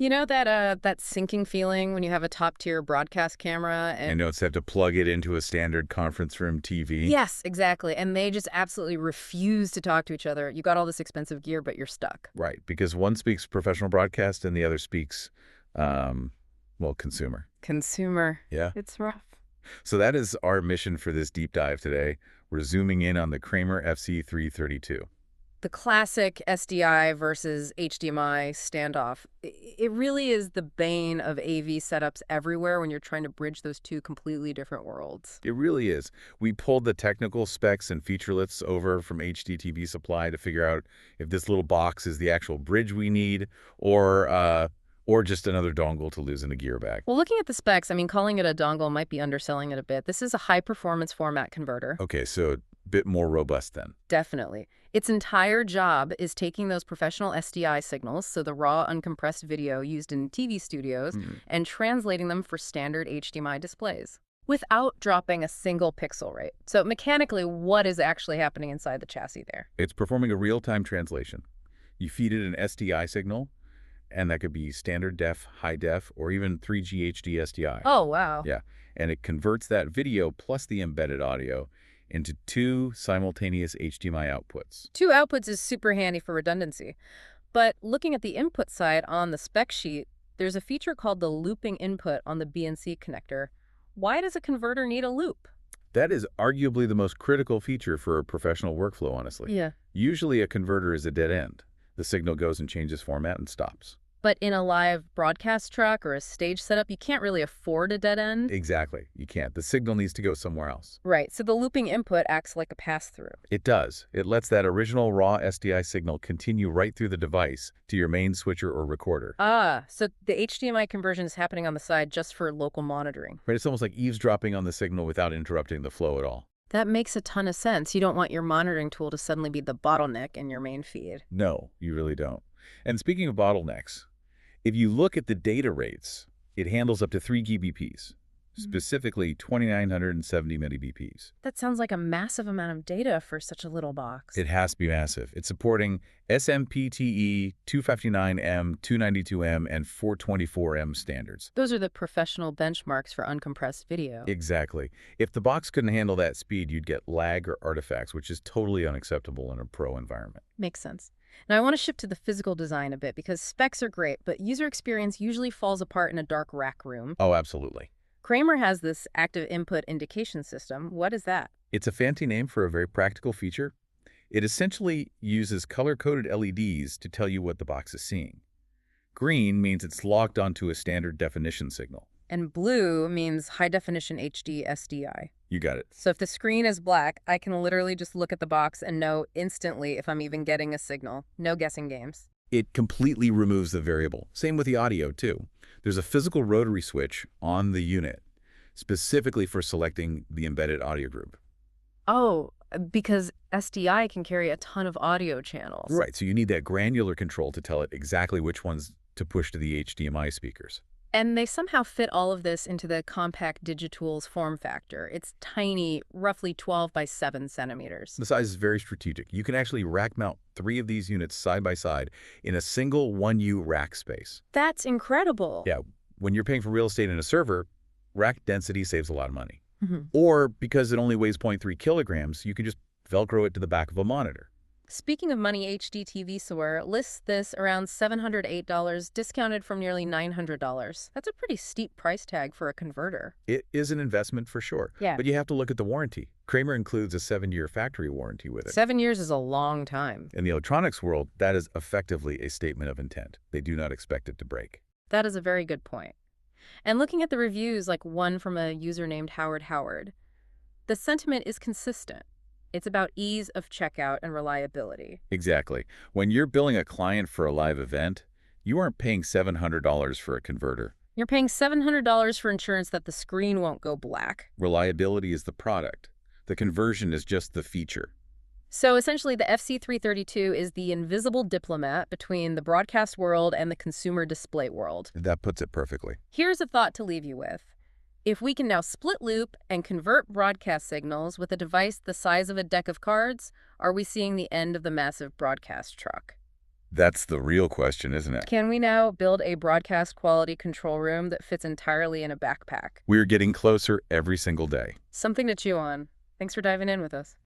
You know that sinking feeling when you have a top-tier broadcast camera And and notes have to plug it into a standard conference room TV. yes, exactly, and they just absolutely refuse to talk to each other. You got all this expensive gear, but you're stuck. Right, because one speaks professional broadcast and the other speaks, well, consumer. Consumer. Yeah. It's rough. So that is our mission for this deep dive today. We're zooming in on the Kramer FC-332. The classic SDI versus HDMI standoff. It really is the bane of AV setups everywhere when you're trying to bridge those two completely different worlds. It really is. We pulled the technical specs and feature lists over from HDTVSUPPLY to figure out if this little box is the actual bridge we need or just another dongle to lose in a gear bag. Well, looking at the specs, I mean, calling it a dongle might be underselling it a bit. This is a high-performance format converter. Okay, so a bit more robust then. Definitely. Its entire job is taking those professional SDI signals, so the raw, uncompressed video used in TV studios, and translating them for standard HDMI displays without dropping a single pixel rate. So mechanically, what is actually happening inside the chassis there? It's performing a real-time translation. You feed it an SDI signal, and that could be standard def, high def, or even 3G HD-SDI. Oh, wow. Yeah, and it converts that video plus the embedded audio into two simultaneous HDMI outputs. Two outputs is super handy for redundancy. But looking at the input side on the spec sheet, there's a feature called the looping input on the BNC connector. Why does a converter need a loop? That is arguably the most critical feature for a professional workflow, honestly. Yeah. Usually a converter is a dead end. The signal goes and changes format and stops. But in a live broadcast truck or a stage setup, you can't really afford a dead end. Exactly. You can't. The signal needs to go somewhere else. Right, so the looping input acts like a pass-through. It does. It lets that original raw SDI signal continue right through the device to your main switcher or recorder. Ah, so the HDMI conversion is happening on the side just for local monitoring. Right? It's almost like eavesdropping on the signal without interrupting the flow at all. That makes a ton of sense. You don't want your monitoring tool to suddenly be the bottleneck in your main feed. No, you really don't. And speaking of bottlenecks, if you look at the data rates, it handles up to 3 GBPs, specifically 2,970 millibps. That sounds like a massive amount of data for such a little box. It has to be massive. It's supporting SMPTE 259M, 292M, and 424M standards. Those are the professional benchmarks for uncompressed video. Exactly. If the box couldn't handle that speed, you'd get lag or artifacts, which is totally unacceptable in a pro environment. Makes sense. Now, I want to shift to the physical design a bit because specs are great, but user experience usually falls apart in a dark rack room. Oh, absolutely. Kramer has this active input indication system. What is that? It's a fancy name for a very practical feature. It essentially uses color-coded LEDs to tell you what the box is seeing. Green means it's locked onto a standard definition signal. And blue means high-definition HD-SDI. You got it. So if the screen is black, I can literally just look at the box and know instantly if I'm even getting a signal. No guessing games. It completely removes the variable. Same with the audio, too. There's a physical rotary switch on the unit, specifically for selecting the embedded audio group. Oh, because SDI can carry a ton of audio channels. Right, so you need that granular control to tell it exactly which ones to push to the HDMI speakers. And they somehow fit all of this into the compact Digitools form factor. It's tiny, roughly 12 by 7 centimeters. The size is very strategic. You can actually rack mount 3 of these units side by side in a single 1U rack space. That's incredible. Yeah, when you're paying for real estate in a server, rack density saves a lot of money. Or because it only weighs 0.3 kilograms, you can just Velcro it to the back of a monitor. Speaking of money, HDTVSUPPLY lists this around $708, discounted from nearly $900. That's a pretty steep price tag for a converter. It is an investment for sure. Yeah. But you have to look at the warranty. Kramer includes a 7-year factory warranty with it. 7 years is a long time. In the electronics world, that is effectively a statement of intent. They do not expect it to break. That is a very good point. And looking at the reviews, like one from a user named Howard, the sentiment is consistent. It's about ease of checkout and reliability. Exactly. When you're billing a client for a live event, you aren't paying $700 for a converter. You're paying $700 for insurance that the screen won't go black. Reliability is the product. The conversion is just the feature. So essentially, the FC-332 is the invisible diplomat between the broadcast world and the consumer display world. That puts it perfectly. Here's a thought to leave you with. If we can now split loop and convert broadcast signals with a device the size of a deck of cards, are we seeing the end of the massive broadcast truck? That's the real question, isn't it? Can we now build a broadcast quality control room that fits entirely in a backpack? We're getting closer every single day. Something to chew on. Thanks for diving in with us.